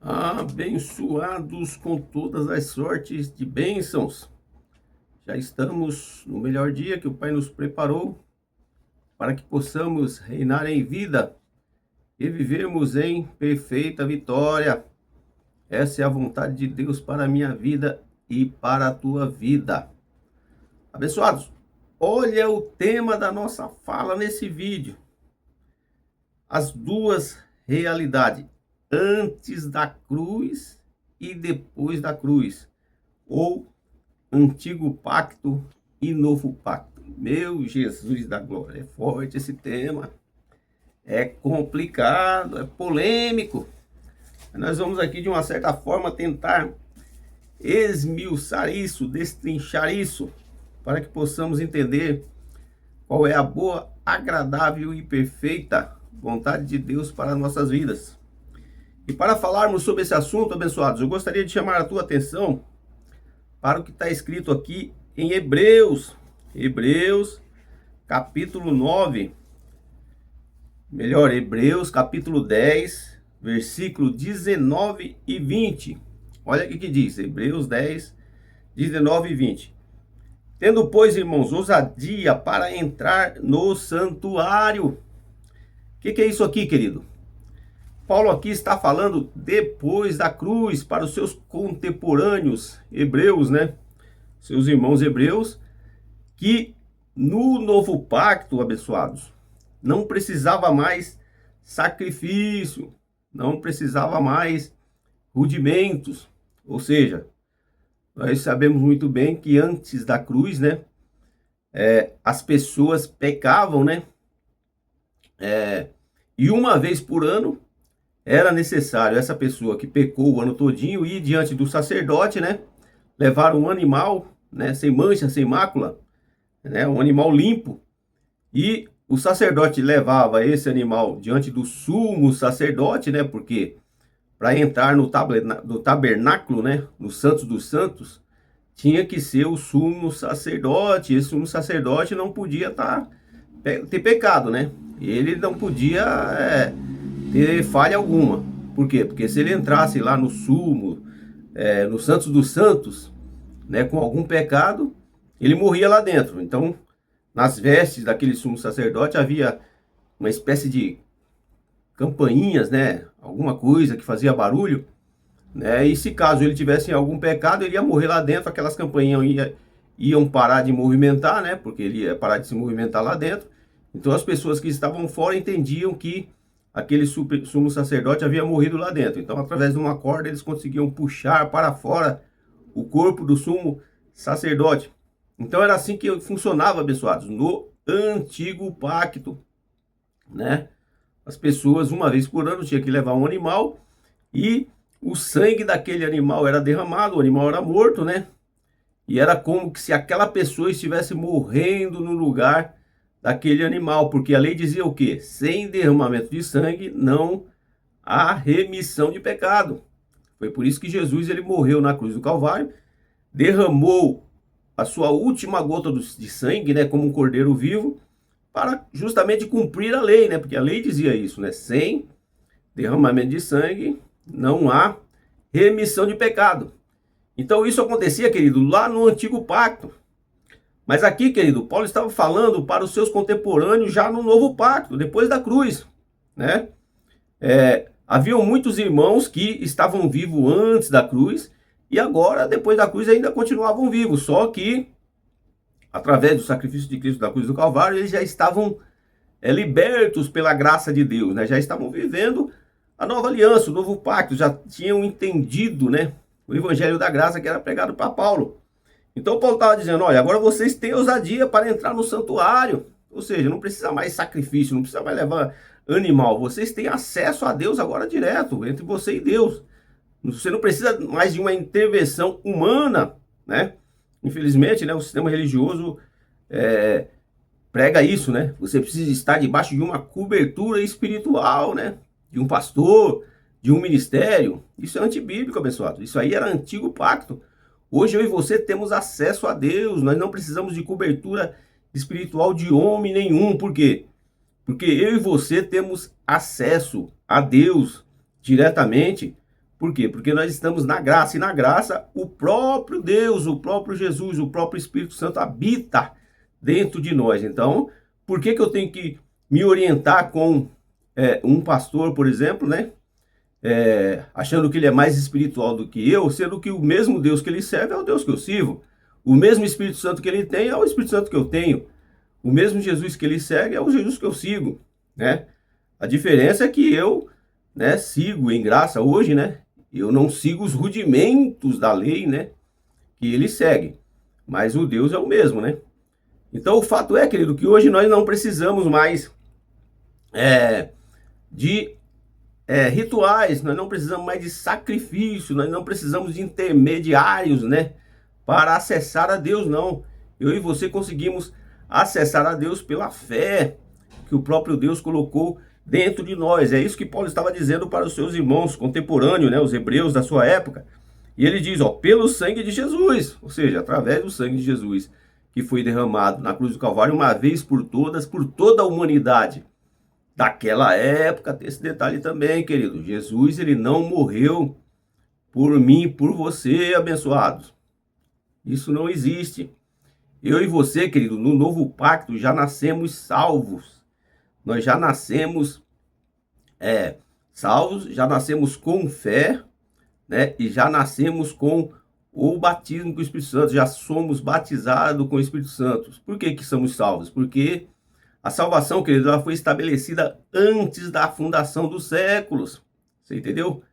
Abençoados com todas as sortes de bênçãos. Já estamos no melhor dia que o Pai nos preparou para que possamos reinar em vida e vivermos em perfeita vitória. Essa é a vontade de Deus para a minha vida e para a tua vida. Abençoados, olha o tema da nossa fala nesse vídeo. As duas realidades, antes da cruz e depois da cruz, ou antigo pacto e novo pacto. Meu Jesus da glória, é forte esse tema, é complicado, é polêmico. Nós vamos aqui de uma certa forma tentar esmiuçar isso, destrinchar isso, para que possamos entender qual é a boa, agradável e perfeita vontade de Deus para nossas vidas. E para falarmos sobre esse assunto, abençoados, eu gostaria de chamar a tua atenção para o que está escrito aqui em Hebreus, capítulo 9, Hebreus, capítulo 10, versículo 19 e 20. Olha o que diz, Hebreus 10, 19 e 20. Tendo, pois, irmãos, ousadia para entrar no santuário. O que é isso aqui, querido? Paulo aqui está falando depois da cruz para os seus contemporâneos hebreus, né? Seus irmãos hebreus, que no novo pacto, abençoados, não precisava mais sacrifício, não precisava mais rudimentos. Ou seja, nós sabemos muito bem que antes da cruz, né, as pessoas pecavam, né? E uma vez por ano era necessário essa pessoa que pecou o ano todinho ir diante do sacerdote, né? Levar um animal, né? Sem mancha, sem mácula, né? Um animal limpo. E o sacerdote levava esse animal diante do sumo sacerdote, né? Porque para entrar no tabernáculo, né? No Santos dos Santos, tinha que ser o sumo sacerdote. Esse sumo sacerdote não podia ter pecado, né? Ele não podia ter falha alguma. Por quê? Porque se ele entrasse lá no sumo, no Santos dos Santos, né, com algum pecado, ele morria lá dentro. Então, nas vestes daquele sumo sacerdote havia uma espécie de campainhas, né, alguma coisa que fazia barulho, né, e se caso ele tivesse algum pecado, ele ia morrer lá dentro, aquelas campainhas iam parar de movimentar, né, porque ele ia parar de se movimentar lá dentro. Então as pessoas que estavam fora entendiam que aquele sumo sacerdote havia morrido lá dentro. Então, através de uma corda, eles conseguiam puxar para fora o corpo do sumo sacerdote. Então, era assim que funcionava, abençoados, no antigo pacto, né? As pessoas, uma vez por ano, tinham que levar um animal e o sangue daquele animal era derramado, o animal era morto, né? E era como que se aquela pessoa estivesse morrendo no lugar daquele animal, porque a lei dizia o quê? Sem derramamento de sangue não há remissão de pecado. Foi por isso que Jesus ele morreu na cruz do Calvário, derramou a sua última gota de sangue, né, como um cordeiro vivo, para justamente cumprir a lei, né? Porque a lei dizia isso, né? Sem derramamento de sangue não há remissão de pecado. Então isso acontecia, querido, lá no antigo pacto. Mas aqui, querido, Paulo estava falando para os seus contemporâneos já no novo pacto, depois da cruz, né? Haviam muitos irmãos que estavam vivos antes da cruz e agora, depois da cruz, ainda continuavam vivos. Só que, através do sacrifício de Cristo da cruz do Calvário, eles já estavam libertos pela graça de Deus, né? Já estavam vivendo a nova aliança, o novo pacto, já tinham entendido, né, o evangelho da graça que era pregado para Paulo. Então Paulo estava dizendo, olha, agora vocês têm ousadia para entrar no santuário. Ou seja, não precisa mais sacrifício, não precisa mais levar animal. Vocês têm acesso a Deus agora direto, entre você e Deus. Você não precisa mais de uma intervenção humana, né? Infelizmente, né, o sistema religioso prega isso, né? Você precisa estar debaixo de uma cobertura espiritual, né? De um pastor, de um ministério. Isso é antibíblico, abençoado. Isso aí era antigo pacto. Hoje eu e você temos acesso a Deus, nós não precisamos de cobertura espiritual de homem nenhum. Por quê? Porque eu e você temos acesso a Deus diretamente Por quê? Porque nós estamos na graça, e na graça o próprio Deus, o próprio Jesus, o próprio Espírito Santo habita dentro de nós. Então, por que eu tenho que me orientar com um pastor, por exemplo, né? Achando que ele é mais espiritual do que eu, sendo que o mesmo Deus que ele serve é o Deus que eu sirvo. O mesmo Espírito Santo que ele tem é o Espírito Santo que eu tenho. O mesmo Jesus que ele segue é o Jesus que eu sigo, né? A diferença é que eu, né, sigo em graça hoje, né? Eu não sigo os rudimentos da lei, né, que ele segue. Mas o Deus é o mesmo, né? Então o fato é, querido, que hoje nós não precisamos mais de rituais, nós não precisamos mais de sacrifício, nós não precisamos de intermediários, né, para acessar a Deus, não. Eu e você conseguimos acessar a Deus pela fé que o próprio Deus colocou dentro de nós. É isso que Paulo estava dizendo para os seus irmãos contemporâneos, né, os hebreus da sua época. E ele diz, ó, pelo sangue de Jesus, ou seja, através do sangue de Jesus, que foi derramado na cruz do Calvário uma vez por todas, por toda a humanidade daquela época. Tem esse detalhe também, querido. Jesus, ele não morreu por mim, por você, abençoados. Isso não existe. Eu e você, querido, no novo pacto já nascemos salvos. Nós já nascemos salvos, já nascemos com fé, né? E já nascemos com o batismo com o Espírito Santo, já somos batizados com o Espírito Santo. Por que que somos salvos? Porque a salvação, querido, ela foi estabelecida antes da fundação dos séculos. Você entendeu?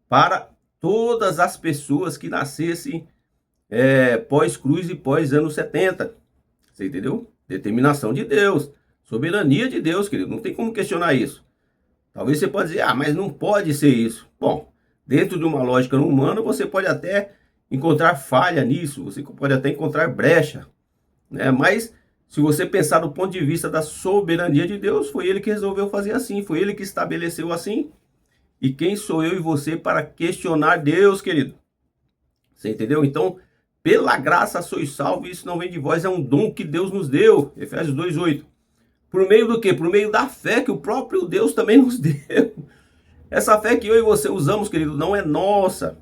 Para todas as pessoas que nascessem pós-cruz e pós-anos 70. Você entendeu? Determinação de Deus. Soberania de Deus, querido. Não tem como questionar isso. Talvez você pode dizer, mas não pode ser isso. Bom, dentro de uma lógica humana, você pode até encontrar falha nisso. Você pode até encontrar brecha, né? Mas se você pensar do ponto de vista da soberania de Deus, foi ele que resolveu fazer assim. Foi ele que estabeleceu assim. E quem sou eu e você para questionar Deus, querido? Você entendeu? Então, pela graça sois salvos, isso não vem de vós, é um dom que Deus nos deu. Efésios 2:8. Por meio do quê? Por meio da fé que o próprio Deus também nos deu. Essa fé que eu e você usamos, querido, não é nossa.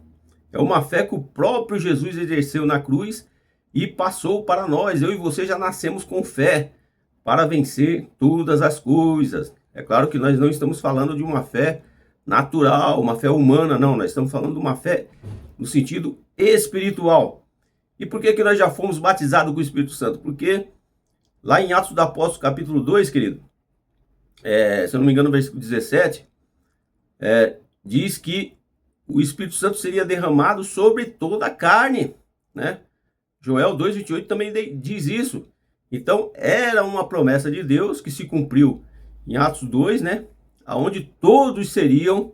É uma fé que o próprio Jesus exerceu na cruz e passou para nós. Eu e você já nascemos com fé para vencer todas as coisas. É claro que nós não estamos falando de uma fé natural, uma fé humana, não. Nós estamos falando de uma fé no sentido espiritual. E por que que nós já fomos batizados com o Espírito Santo? Porque lá em Atos dos Apóstolos, capítulo 2, querido, se eu não me engano, no versículo 17, diz que o Espírito Santo seria derramado sobre toda a carne, né? Joel 2:28 também diz isso. Então, era uma promessa de Deus que se cumpriu em Atos 2, né? Onde todos seriam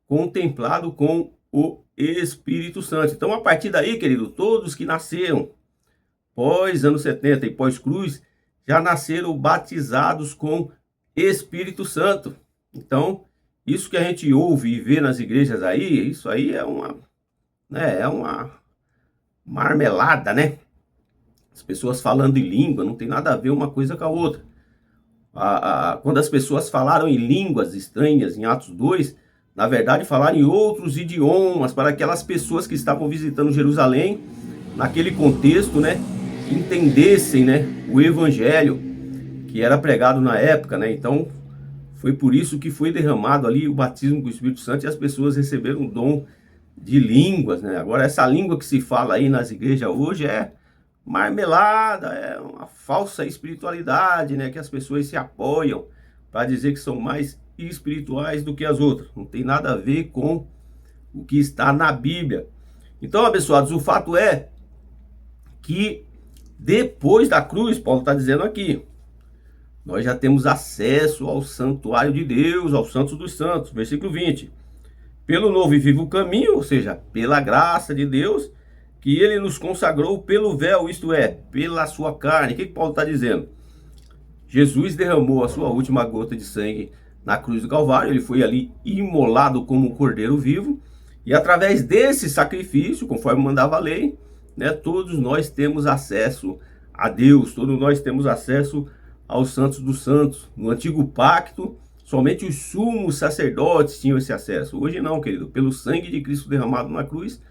contemplados com o Espírito Santo. Então, a partir daí, querido, todos que nasceram pós anos 70 e pós-cruz, já nasceram batizados com Espírito Santo. Então, isso que a gente ouve e vê nas igrejas aí, isso aí é uma marmelada, né? As pessoas falando em língua, não tem nada a ver uma coisa com a outra. Quando as pessoas falaram em línguas estranhas em Atos 2, na verdade falaram em outros idiomas para aquelas pessoas que estavam visitando Jerusalém, naquele contexto, né, entendessem, né, o evangelho que era pregado na época, né? Então, foi por isso que foi derramado ali o batismo com o Espírito Santo e as pessoas receberam o dom de línguas, né? Agora, essa língua que se fala aí nas igrejas hoje é marmelada, é uma falsa espiritualidade, né? Que as pessoas se apoiam para dizer que são mais espirituais do que as outras. Não tem nada a ver com o que está na Bíblia. Então, abençoados, o fato é que depois da cruz, Paulo está dizendo aqui, nós já temos acesso ao santuário de Deus, ao Santos dos Santos, versículo 20. Pelo novo e vivo caminho, ou seja, pela graça de Deus, que ele nos consagrou pelo véu, isto é, pela sua carne. O que Paulo está dizendo? Jesus derramou a sua última gota de sangue na cruz do Calvário, ele foi ali imolado como um cordeiro vivo, e através desse sacrifício, conforme mandava a lei, né, todos nós temos acesso a Deus, todos nós temos acesso aos santos dos santos. No antigo pacto, Somente os sumos sacerdotes tinham esse acesso. Hoje não, querido. Pelo sangue de Cristo derramado na cruz,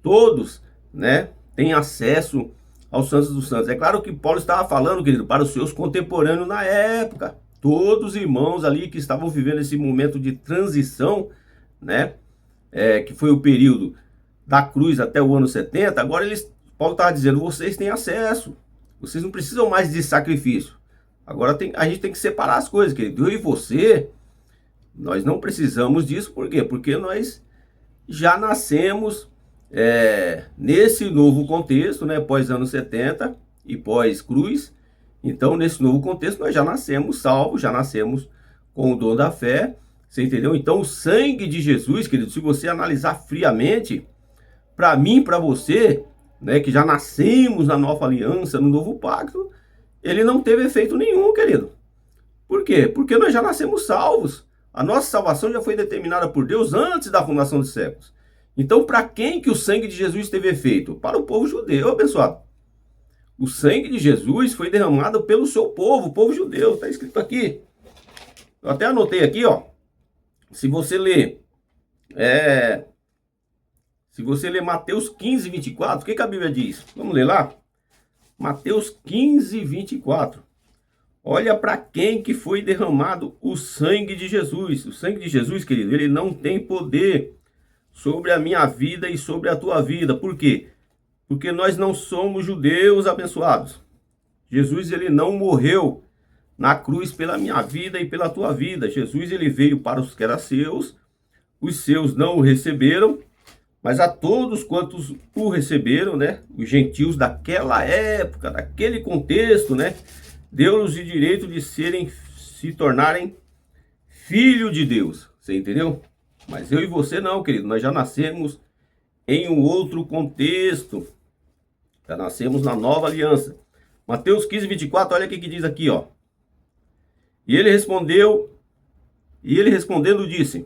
todos, né, têm acesso aos santos dos santos. É claro que Paulo estava falando, querido, para os seus contemporâneos na época. Todos os irmãos ali que estavam vivendo esse momento de transição, né, que foi o período da cruz até o ano 70, agora Paulo estava dizendo, vocês têm acesso. Vocês não precisam mais de sacrifício. Agora a gente tem que separar as coisas, querido. Eu e você, nós não precisamos disso. Por quê? Porque nós já nascemos nesse novo contexto, né? Pós anos 70 e pós cruz. Então, nesse novo contexto, nós já nascemos salvos, já nascemos com o dom da fé. Você entendeu? Então, o sangue de Jesus, querido, se você analisar friamente, para mim, para você, né, que já nascemos na nova aliança, no novo pacto, ele não teve efeito nenhum, querido. Por quê? Porque nós já nascemos salvos. A nossa salvação já foi determinada por Deus antes da fundação dos séculos. Então, para quem que o sangue de Jesus teve efeito? Para o povo judeu, abençoado. O sangue de Jesus foi derramado pelo seu povo, o povo judeu. Está escrito aqui. Eu até anotei aqui, ó. Se você ler Mateus 15, 24, o que a Bíblia diz? Vamos ler lá? Mateus 15, 24. Olha para quem que foi derramado o sangue de Jesus. O sangue de Jesus, querido, ele não tem poder sobre a minha vida e sobre a tua vida. Por quê? Porque nós não somos judeus abençoados. Jesus, ele não morreu na cruz pela minha vida e pela tua vida. Jesus, ele veio para os que eram seus, os seus não o receberam, mas a todos quantos o receberam, né, os gentios daquela época, daquele contexto, né, deu-lhes o direito de se tornarem filho de Deus. Você entendeu? Mas eu e você não, querido. Nós já nascemos em um outro contexto. Já nascemos na nova aliança. Mateus 15, 24, olha o que diz aqui, ó. E ele respondendo disse: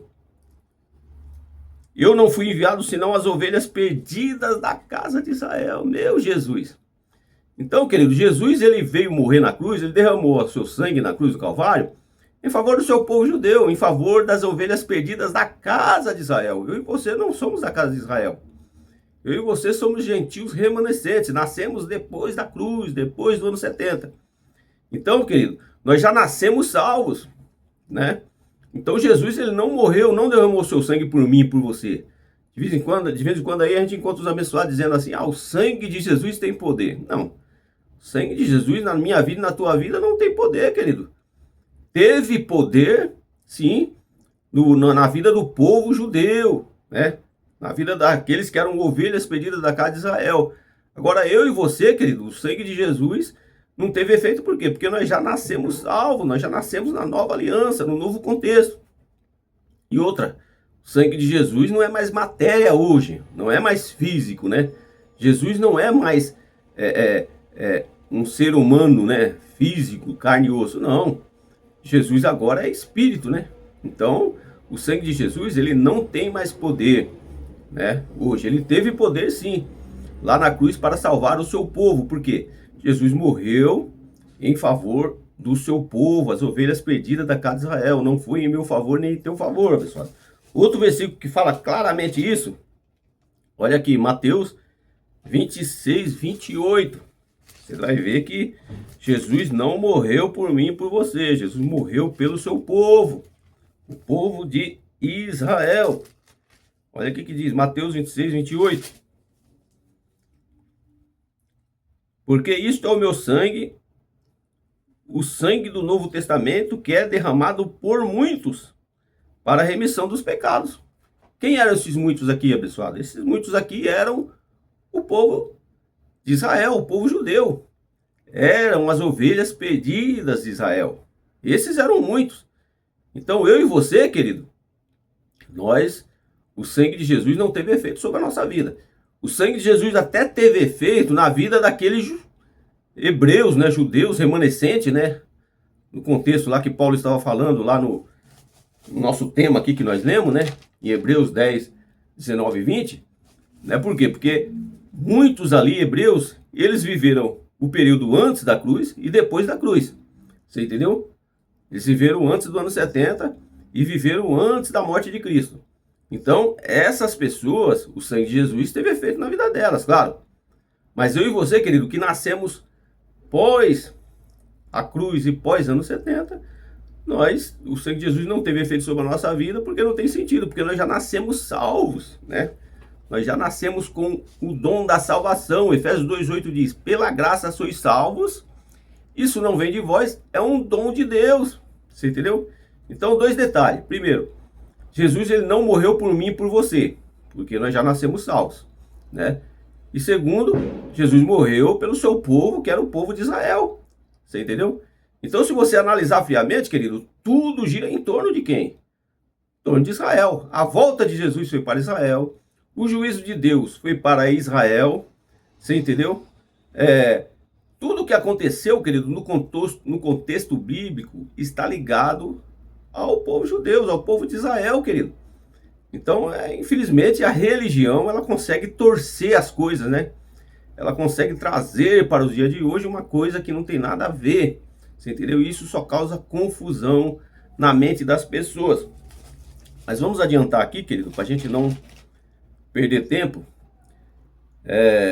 eu não fui enviado senão as ovelhas perdidas da casa de Israel. Meu Jesus. Então, querido, Jesus, ele veio morrer na cruz, ele derramou o seu sangue na cruz do Calvário em favor do seu povo judeu, em favor das ovelhas perdidas da casa de Israel. Eu e você não somos da casa de Israel. Eu e você somos gentios remanescentes, nascemos depois da cruz, depois do ano 70. Então, querido, nós já nascemos salvos, né? Então Jesus, ele não morreu, não derramou seu sangue por mim e por você. De vez em quando aí a gente encontra os abençoados dizendo assim, o sangue de Jesus tem poder. Não, o sangue de Jesus na minha vida e na tua vida não tem poder, querido. Teve poder, sim, na vida do povo judeu, né? Na vida daqueles que eram ovelhas perdidas da casa de Israel. Agora eu e você, querido, o sangue de Jesus não teve efeito por quê? Porque nós já nascemos salvos, nós já nascemos na nova aliança, no novo contexto. E outra, o sangue de Jesus não é mais matéria hoje, não é mais físico, né? Jesus não é mais um ser humano, né? Físico, carne e osso, não. Jesus agora é espírito, né? Então, o sangue de Jesus, ele não tem mais poder, né? Hoje, ele teve poder sim, lá na cruz para salvar o seu povo. Por quê? Jesus morreu em favor do seu povo, as ovelhas perdidas da casa de Israel. Não foi em meu favor nem em teu favor, pessoal. Outro versículo que fala claramente isso, olha aqui, Mateus 26, 28. Você vai ver que Jesus não morreu por mim e por você. Jesus morreu pelo seu povo, o povo de Israel. Olha aqui que diz, Mateus 26, 28. Porque isto é o meu sangue, o sangue do Novo Testamento, que é derramado por muitos para a remissão dos pecados. Quem eram esses muitos aqui, abençoado? Esses muitos aqui eram o povo de Israel, o povo judeu. Eram as ovelhas perdidas de Israel. Esses eram muitos. Então eu e você, querido, o sangue de Jesus não teve efeito sobre a nossa vida. O sangue de Jesus até teve efeito na vida daqueles hebreus, né, judeus remanescentes, né, no contexto lá que Paulo estava falando, lá no nosso tema aqui que nós lemos, né, em Hebreus 10, 19 e 20, né, por quê? Porque muitos ali, hebreus, eles viveram o período antes da cruz e depois da cruz, você entendeu? Eles viveram antes do ano 70 e viveram antes da morte de Cristo. Então, essas pessoas, o sangue de Jesus teve efeito na vida delas, claro. Mas eu e você, querido, que nascemos pós a cruz e pós anos 70, o sangue de Jesus não teve efeito sobre a nossa vida, porque não tem sentido, porque nós já nascemos salvos, né? Nós já nascemos com o dom da salvação. Efésios 2:8 diz: pela graça sois salvos, isso não vem de vós, é um dom de Deus. Você entendeu? Então, dois detalhes. Primeiro, Jesus ele não morreu por mim e por você, porque nós já nascemos salvos, né? E segundo, Jesus morreu pelo seu povo, que era o povo de Israel. Você entendeu? Então, se você analisar friamente, querido, tudo gira em torno de quem? Em torno de Israel. A volta de Jesus foi para Israel. O juízo de Deus foi para Israel. Você entendeu? Tudo que aconteceu, querido, no contexto bíblico, está ligado ao povo judeu, ao povo de Israel, querido. Então, infelizmente, a religião, ela consegue torcer as coisas, né? Ela consegue trazer para os dias de hoje uma coisa que não tem nada a ver. Você entendeu? Isso só causa confusão na mente das pessoas. Mas vamos adiantar aqui, querido, para a gente não perder tempo.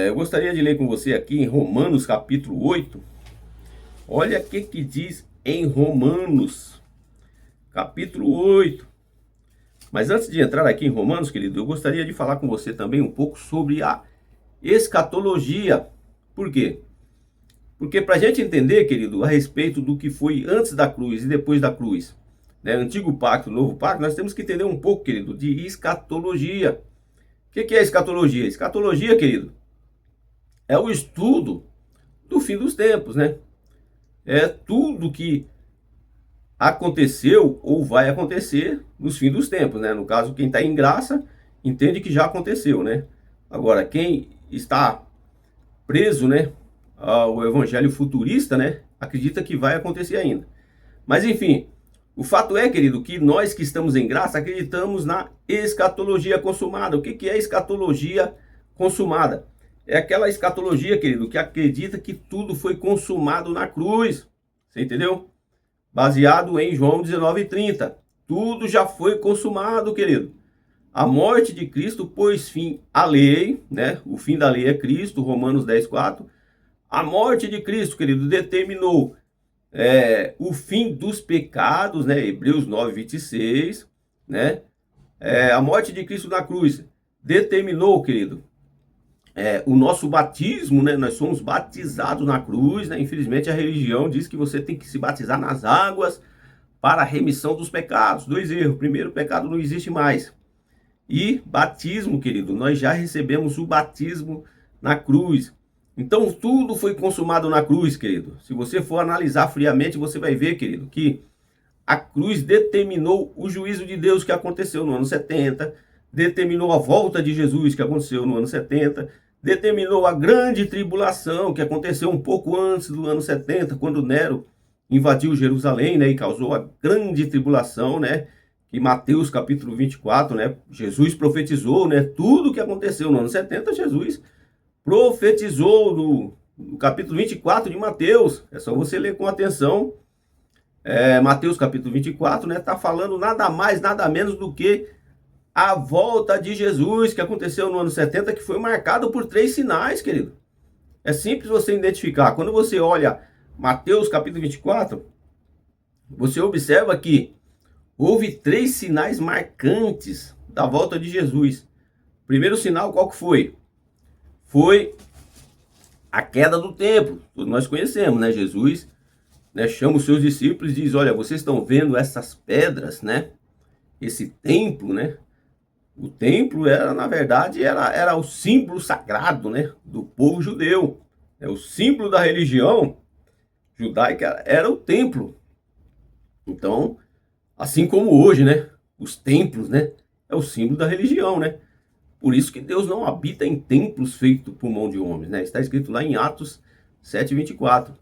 Eu gostaria de ler com você aqui em Romanos capítulo 8. Olha o que diz em Romanos capítulo 8. Mas antes de entrar aqui em Romanos, querido, eu gostaria de falar com você também um pouco sobre a escatologia. Por quê? Porque para a gente entender, querido, a respeito do que foi antes da cruz e depois da cruz, né, Antigo Pacto, Novo Pacto, nós temos que entender um pouco, querido, de escatologia. O que é escatologia? Escatologia, querido, é o estudo do fim dos tempos, né? É tudo que aconteceu ou vai acontecer nos fins dos tempos, né? No caso, quem está em graça entende que já aconteceu, né? Agora, quem está preso, né, ao evangelho futurista, né, acredita que vai acontecer ainda. Mas enfim, o fato é, querido, que nós que estamos em graça acreditamos na escatologia consumada. O que é escatologia consumada? É aquela escatologia, querido, que acredita que tudo foi consumado na cruz. Você entendeu? Baseado em João 19:30. Tudo já foi consumado, querido. A morte de Cristo pôs fim à lei, né? O fim da lei é Cristo, Romanos 10:4. A morte de Cristo, querido, determinou o fim dos pecados, né? Hebreus 9:26, né? A morte de Cristo na cruz determinou, querido, o nosso batismo, né? Nós somos batizados na cruz, né? Infelizmente a religião diz que você tem que se batizar nas águas para a remissão dos pecados. Dois erros. Primeiro, o pecado não existe mais. E batismo, querido, nós já recebemos o batismo na cruz. Então tudo foi consumado na cruz, querido. Se você for analisar friamente, você vai ver, querido, que a cruz determinou o juízo de Deus que aconteceu no ano 70, determinou a volta de Jesus que aconteceu no ano 70, determinou a grande tribulação que aconteceu um pouco antes do ano 70, quando Nero invadiu Jerusalém, né, e causou a grande tribulação, né, que Mateus capítulo 24, né, Jesus profetizou, né, tudo que aconteceu no ano 70, Jesus profetizou no capítulo 24 de Mateus. É só você ler com atenção. Mateus capítulo 24, né, tá falando nada mais, nada menos do que a volta de Jesus, que aconteceu no ano 70, que foi marcado por 3 sinais, querido. É simples você identificar. Quando você olha Mateus capítulo 24, você observa que houve 3 sinais marcantes da volta de Jesus. Primeiro sinal, qual que foi? Foi a queda do templo. Todos nós conhecemos, né? Jesus, né, chama os seus discípulos e diz: olha, vocês estão vendo essas pedras, né? Esse templo, né? O templo era, na verdade, era o símbolo sagrado, né, do povo judeu. O símbolo da religião judaica era o templo. Então, assim como hoje, né, os templos, né, é o símbolo da religião, né? Por isso que Deus não habita em templos feitos por mão de homens, né? Está escrito lá em Atos 7:24.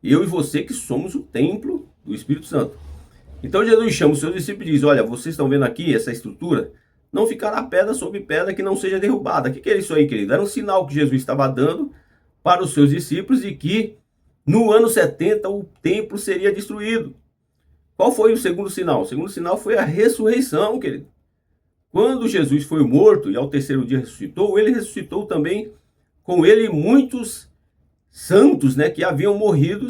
Eu e você que somos o templo do Espírito Santo. Então Jesus chama os seus discípulos e diz: olha, vocês estão vendo aqui essa estrutura? Não ficará pedra sobre pedra que não seja derrubada. O que era isso aí, querido? Era um sinal que Jesus estava dando para os seus discípulos de que no ano 70 o templo seria destruído. Qual foi o segundo sinal? O segundo sinal foi a ressurreição, querido. Quando Jesus foi morto e ao terceiro dia ressuscitou, ele ressuscitou também com ele muitos santos, né, que haviam morrido,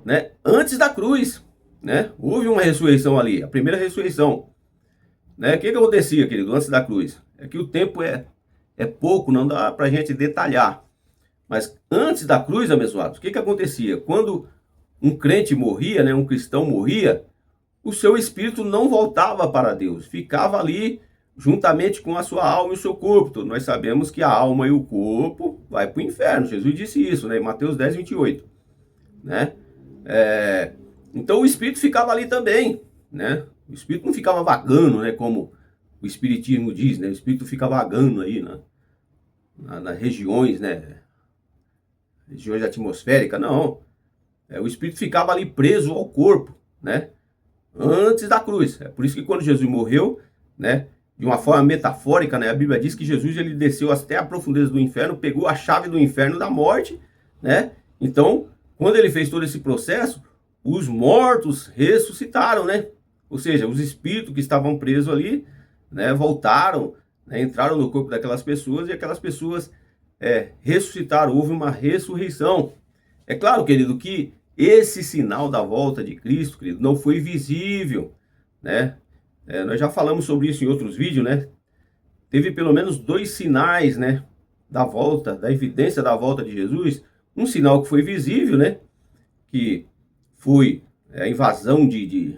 né, antes da cruz, né? Houve uma ressurreição ali, a primeira ressurreição, né? O que acontecia, querido, antes da cruz? É que o tempo é pouco, não dá pra gente detalhar. Mas antes da cruz, abençoados, o que acontecia? Quando um crente morria, né, um cristão morria, o seu espírito não voltava para Deus, ficava ali juntamente com a sua alma e o seu corpo. Nós sabemos que a alma e o corpo vai para o inferno. Jesus disse isso, né, em Mateus 10, 28. Né? Então o espírito ficava ali também, né? O espírito não ficava vagando, né, como o espiritismo diz, né? O espírito fica vagando aí nas regiões, né? Regiões atmosféricas, não. O espírito ficava ali preso ao corpo, né? Antes da cruz. É por isso que quando Jesus morreu, né, de uma forma metafórica, né, a Bíblia diz que Jesus ele desceu até a profundeza do inferno, pegou a chave do inferno da morte, né? Então, quando ele fez todo esse processo, os mortos ressuscitaram, né? Ou seja, os espíritos que estavam presos ali, né, voltaram, né, entraram no corpo daquelas pessoas e aquelas pessoas ressuscitaram. Houve uma ressurreição. É claro, querido, que esse sinal da volta de Cristo, querido, não foi visível, né? Nós já falamos sobre isso em outros vídeos, né? Teve pelo menos 2 sinais, né, da volta, da evidência da volta de Jesus. Um sinal que foi visível, né, que foi a invasão de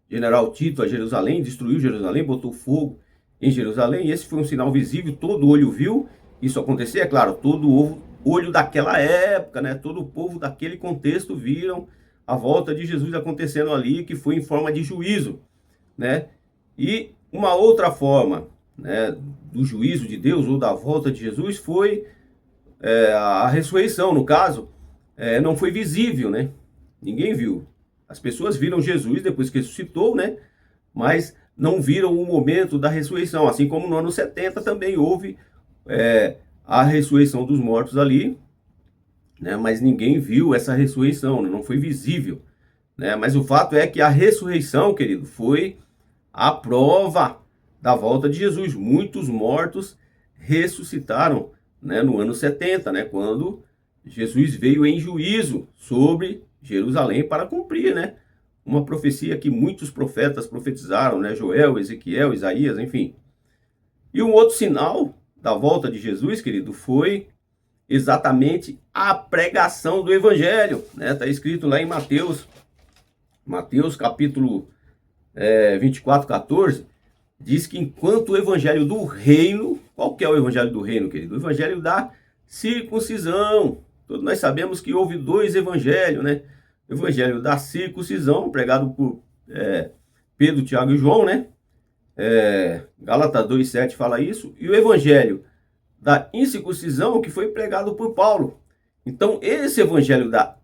General Tito a Jerusalém, destruiu Jerusalém, botou fogo em Jerusalém. E esse foi um sinal visível, todo olho viu isso acontecer. É claro, todo olho daquela época, né, todo o povo daquele contexto viram a volta de Jesus acontecendo ali, que foi em forma de juízo, né? E uma outra forma, né, do juízo de Deus ou da volta de Jesus foi a ressurreição. No caso, não foi visível, né? Ninguém viu. As pessoas viram Jesus depois que ressuscitou, né? Mas não viram o momento da ressurreição. Assim como no ano 70 também houve a ressurreição dos mortos ali, né? Mas ninguém viu essa ressurreição, né? Não foi visível, né? Mas o fato é que a ressurreição, querido, foi a prova da volta de Jesus. Muitos mortos ressuscitaram, né, no ano 70, né, quando Jesus veio em juízo sobre Jerusalém para cumprir, né, uma profecia que muitos profetas profetizaram, né, Joel, Ezequiel, Isaías, enfim. E um outro sinal da volta de Jesus, querido, foi exatamente a pregação do evangelho, né? Tá escrito lá em Mateus capítulo 24, 14, diz que enquanto o evangelho do reino, qual que é o evangelho do reino, querido? O evangelho da circuncisão. Todos nós sabemos que houve 2 evangelhos, né? O evangelho da circuncisão, pregado por Pedro, Tiago e João, né? Gálatas 2,7 fala isso. E o evangelho da incircuncisão, que foi pregado por Paulo. Então, esse evangelho da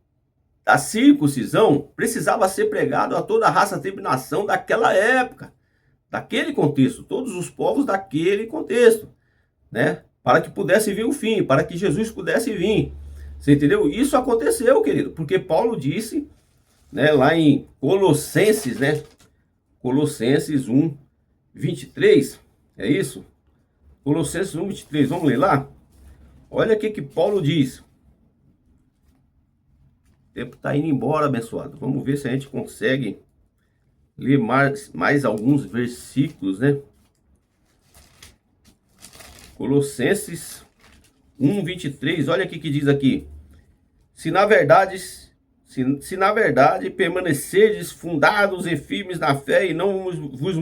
circuncisão precisava ser pregado a toda a raça, tribo e nação daquela época, daquele contexto, todos os povos daquele contexto, né? Para que pudesse vir o fim, para que Jesus pudesse vir. Você entendeu? Isso aconteceu, querido, porque Paulo disse, né, lá em Colossenses, né? Colossenses 1, 23, é isso? Colossenses 1, 23, vamos ler lá? Olha o que Paulo diz. O tempo está indo embora, abençoado. Vamos ver se a gente consegue ler mais alguns versículos, né? Colossenses 1, 23, olha o que diz aqui. Se na verdade permanecerdes fundados e firmes na fé e não vos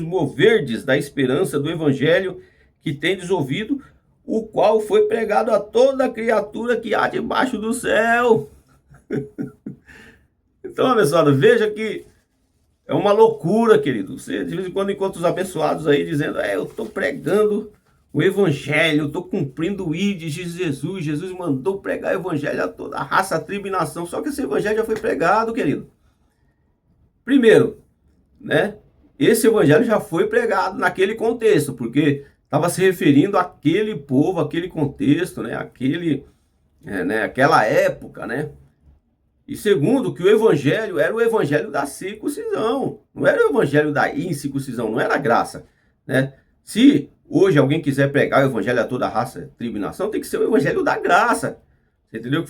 moverdes da esperança do evangelho que tendes ouvido, o qual foi pregado a toda criatura que há debaixo do céu. Então, abençoado, veja que é uma loucura, querido. Você de vez em quando encontra os abençoados aí dizendo, eu estou pregando o evangelho, estou cumprindo o ID de Jesus. Jesus mandou pregar o evangelho a toda a raça, tribo e nação. Só que esse evangelho já foi pregado, querido. Primeiro, né? Esse evangelho já foi pregado naquele contexto, porque estava se referindo àquele povo, àquele contexto, né? Aquela época, né? E segundo, que o evangelho era o evangelho da circuncisão, não era o evangelho da incircuncisão, não era graça, né? Se hoje alguém quiser pregar o evangelho a toda raça, tribo e nação, tem que ser o evangelho da graça, você entendeu?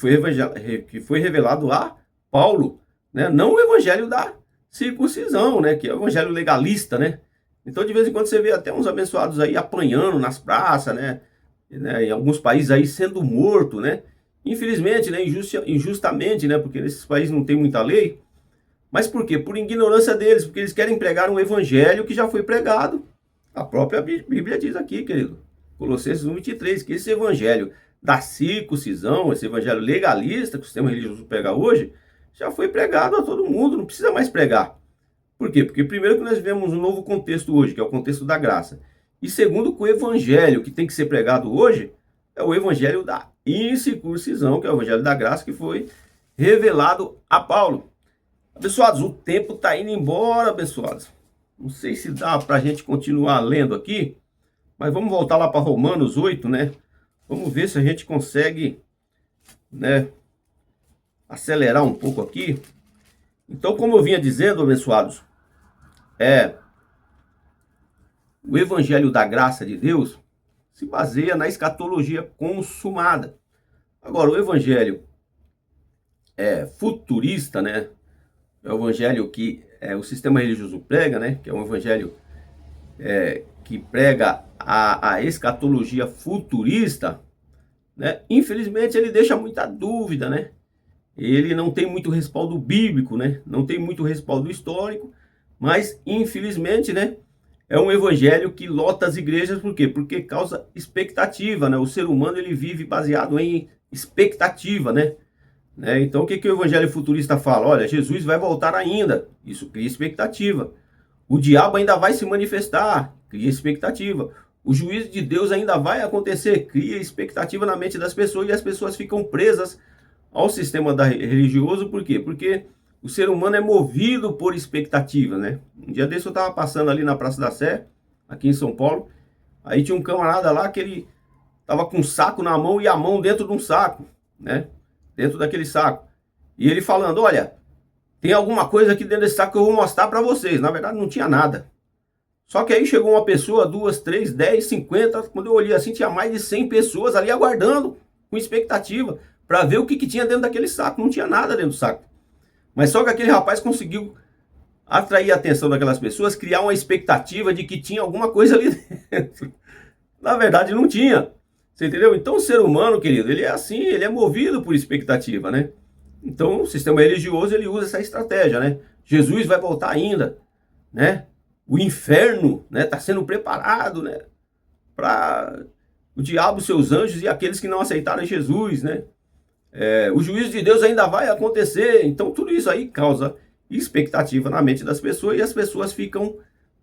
Que foi revelado a Paulo, né? Não o evangelho da circuncisão, né? Que é o evangelho legalista, né? Então, de vez em quando, você vê até uns abençoados aí apanhando nas praças, né? Em alguns países aí sendo morto, né? Infelizmente, né? Injustamente, né? Porque nesses países não tem muita lei. Mas por quê? Por ignorância deles, porque eles querem pregar um evangelho que já foi pregado. A própria Bíblia diz aqui, querido, Colossenses 1:23, que esse evangelho da circuncisão, esse evangelho legalista que o sistema religioso prega hoje, já foi pregado a todo mundo, não precisa mais pregar. Por quê? Porque primeiro que nós vivemos um novo contexto hoje, que é o contexto da graça. E segundo que o evangelho que tem que ser pregado hoje é o evangelho da incircuncisão, que é o evangelho da graça que foi revelado a Paulo. Abençoados, o tempo está indo embora, abençoados. Não sei se dá para a gente continuar lendo aqui, mas vamos voltar lá para Romanos 8, né? Vamos ver se a gente consegue, né, acelerar um pouco aqui. Então, como eu vinha dizendo, abençoados, o evangelho da graça de Deus se baseia na escatologia consumada. Agora, o evangelho futurista, né? É o evangelho que o sistema religioso prega, né? Que é um evangelho que prega a escatologia futurista, né? Infelizmente, ele deixa muita dúvida, né? Ele não tem muito respaldo bíblico, né? Não tem muito respaldo histórico, mas infelizmente, né? É um evangelho que lota as igrejas, por quê? Porque causa expectativa, né? O ser humano, ele vive baseado em expectativa, né? Então, o que o evangelho futurista fala? Olha, Jesus vai voltar ainda. Isso cria expectativa. O diabo ainda vai se manifestar. Cria expectativa. O juízo de Deus ainda vai acontecer. Cria expectativa na mente das pessoas e as pessoas ficam presas ao sistema religioso. Por quê? Porque o ser humano é movido por expectativa, né? Um dia desse eu estava passando ali na Praça da Sé, aqui em São Paulo. Aí tinha um camarada lá que ele estava com um saco na mão e a mão dentro de um saco, né? Dentro daquele saco. E ele falando, olha, tem alguma coisa aqui dentro desse saco que eu vou mostrar para vocês. Na verdade não tinha nada. Só que aí chegou uma pessoa, 2, 3, 10, 50. Quando eu olhei assim, tinha mais de 100 pessoas ali aguardando, com expectativa, para ver o que tinha dentro daquele saco. Não tinha nada dentro do saco. Mas só que aquele rapaz conseguiu atrair a atenção daquelas pessoas, criar uma expectativa de que tinha alguma coisa ali dentro. Na verdade não tinha. Você entendeu? Então o ser humano, querido, ele é assim, ele é movido por expectativa, né? Então o sistema religioso, ele usa essa estratégia, né? Jesus vai voltar ainda, né? O inferno, né, tá sendo preparado, né, para o diabo, seus anjos e aqueles que não aceitaram Jesus, né? O juízo de Deus ainda vai acontecer. Então tudo isso aí causa expectativa na mente das pessoas e as pessoas ficam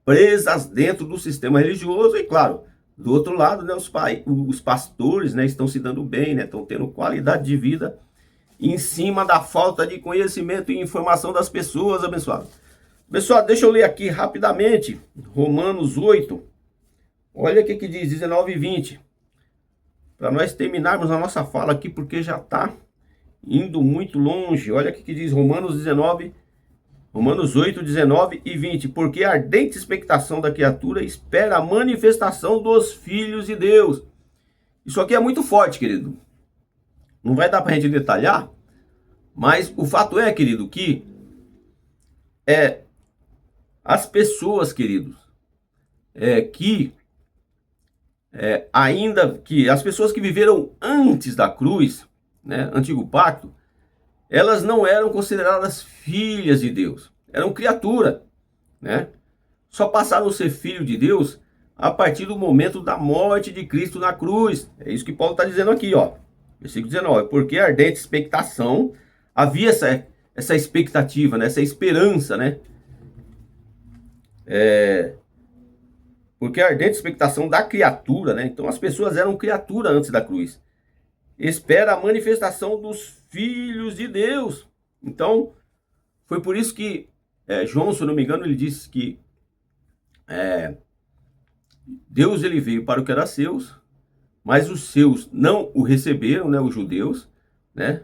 presas dentro do sistema religioso. E claro, do outro lado, né, os pastores, né, estão se dando bem, né, estão tendo qualidade de vida em cima da falta de conhecimento e informação das pessoas, abençoado. Pessoal, deixa eu ler aqui rapidamente Romanos 8. Olha o que diz, 19 e 20. Para nós terminarmos a nossa fala aqui, porque já está indo muito longe. Olha o que diz Romanos 8, 19 e 20. Porque a ardente expectação da criatura espera a manifestação dos filhos de Deus. Isso aqui é muito forte, querido. Não vai dar para a gente detalhar, mas o fato é, querido, que as pessoas, queridos, ainda que as pessoas que viveram antes da cruz, né, antigo pacto, elas não eram consideradas filhas de Deus, eram criatura, né? Só passaram a ser filho de Deus a partir do momento da morte de Cristo na cruz. É isso que Paulo está dizendo aqui, ó, versículo 19. Porque a ardente expectação, havia essa expectativa, né, essa esperança, né? Porque a ardente expectação da criatura, né? Então as pessoas eram criatura antes da cruz. Espera a manifestação dos filhos de Deus. Então, foi por isso que João, se eu não me engano, ele disse que Deus, ele veio para o que era seus, mas os seus não o receberam, né? Os judeus, né?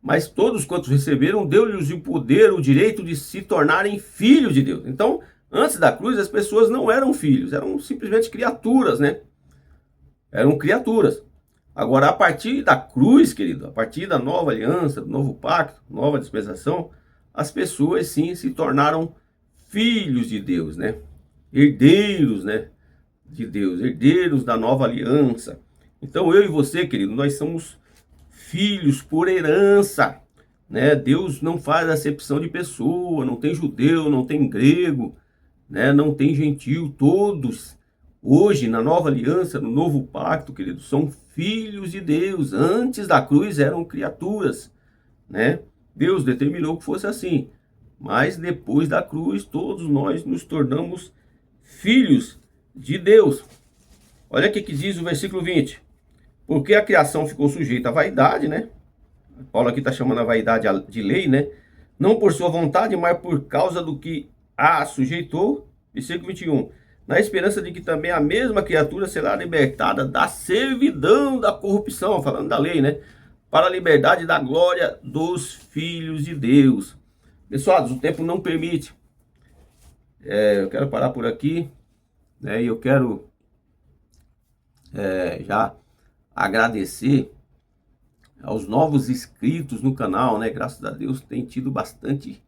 Mas todos quantos receberam, deu-lhes o poder, o direito de se tornarem filhos de Deus. Então, antes da cruz, as pessoas não eram filhos, eram simplesmente criaturas, né? Eram criaturas. Agora, a partir da cruz, querido, a partir da nova aliança, do novo pacto, nova dispensação, as pessoas sim se tornaram filhos de Deus, né? Herdeiros, né? De Deus, herdeiros da nova aliança. Então, eu e você, querido, nós somos filhos por herança, né? Deus não faz acepção de pessoa, não tem judeu, não tem grego, né? Não tem gentil, todos hoje na nova aliança, no novo pacto, querido, são filhos de Deus. Antes da cruz eram criaturas, né? Deus determinou que fosse assim, mas depois da cruz todos nós nos tornamos filhos de Deus. Olha o que diz o versículo 20. Porque a criação ficou sujeita à vaidade, né? Paulo aqui está chamando a vaidade de lei, né? Não por sua vontade, mas por causa do que a sujeitou. Versículo 21. Na esperança de que também a mesma criatura será libertada da servidão da corrupção, falando da lei, né? Para a liberdade da glória dos filhos de Deus. Pessoal, o tempo não permite. Eu quero parar por aqui, né? E eu quero já agradecer aos novos inscritos no canal, né? Graças a Deus tem tido bastante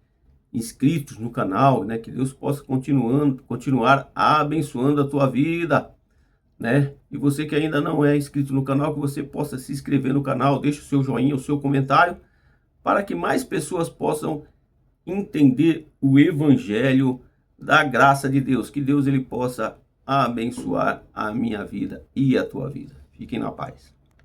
inscritos no canal, né? Que Deus possa continuar abençoando a tua vida, né? E você que ainda não é inscrito no canal, que você possa se inscrever no canal, deixe o seu joinha, o seu comentário, para que mais pessoas possam entender o evangelho da graça de Deus, que Deus ele possa abençoar a minha vida e a tua vida. Fiquem na paz.